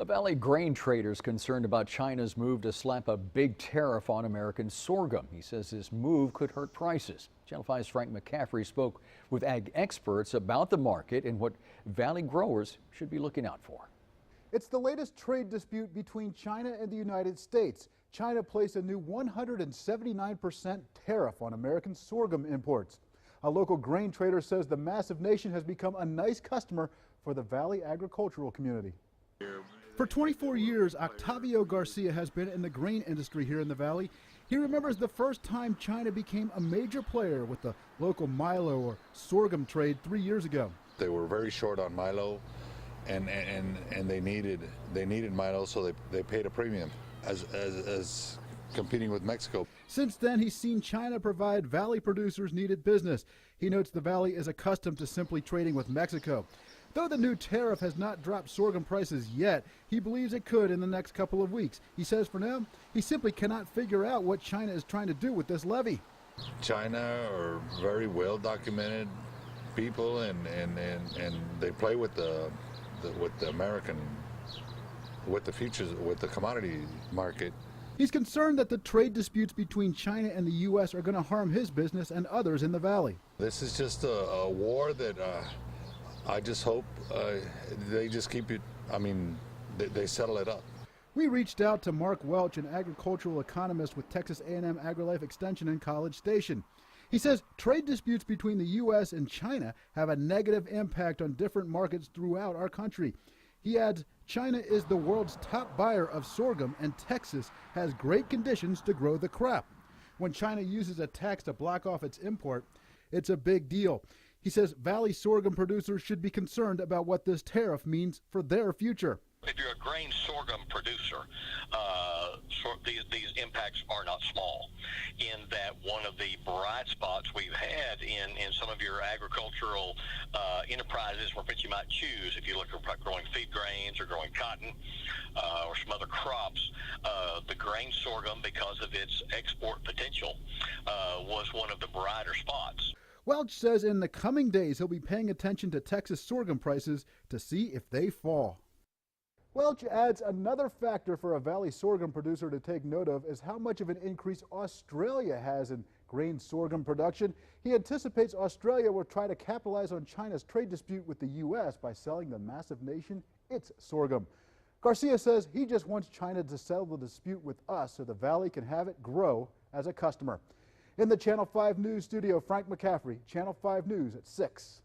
A Valley grain trader is concerned about China's move to slap a big tariff on American sorghum. He says this move could hurt prices. Channel 5's Frank McCaffrey spoke with ag experts about the market and what Valley growers should be looking out for. It's the latest trade dispute between China and the United States. China placed a new 179% tariff on American sorghum imports. A local grain trader says the massive nation has become a nice customer for the Valley agricultural community. For 24 years, Octavio Garcia has been in the grain industry here in the Valley. He remembers the first time China became a major player with the local milo or sorghum trade 3 years ago. They were very short on milo, and they needed milo, so they paid a premium as competing with Mexico. Since then, he's seen China provide Valley producers needed business. He notes the Valley is accustomed to simply trading with Mexico. Though the new tariff has not dropped sorghum prices yet, he believes it could in the next couple of weeks. He says for now, he simply cannot figure out what China is trying to do with this levy. China are very well documented people, and they play with the American, with the futures, with the commodity market. He's concerned that the trade disputes between China and the U.S. are going to harm his business and others in the Valley. This is just a war that I just hope they just keep it, they settle it up. We reached out to Mark Welch, an agricultural economist with Texas A&M AgriLife Extension in College Station. He says trade disputes between the U.S. and China have a negative impact on different markets throughout our country. He adds, China is the world's top buyer of sorghum, and Texas has great conditions to grow the crop. When China uses a tax to block off its import, it's a big deal. He says Valley sorghum producers should be concerned about what this tariff means for their future. If you're a grain sorghum producer, these impacts are not small. In that, one of the bright spots we've had in some of your agricultural enterprises for which you might choose, if you look at growing feed grains or growing cotton or some other crops, the grain sorghum, because of its export potential, was one of the brighter spots. Welch says in the coming days he'll be paying attention to Texas sorghum prices to see if they fall. Welch adds another factor for a Valley sorghum producer to take note of is how much of an increase Australia has in grain sorghum production. He anticipates Australia will try to capitalize on China's trade dispute with the U.S. by selling the massive nation its sorghum. Garcia says he just wants China to settle the dispute with us so the Valley can have it grow as a customer. In the Channel 5 News studio, Frank McCaffrey, Channel 5 News at 6.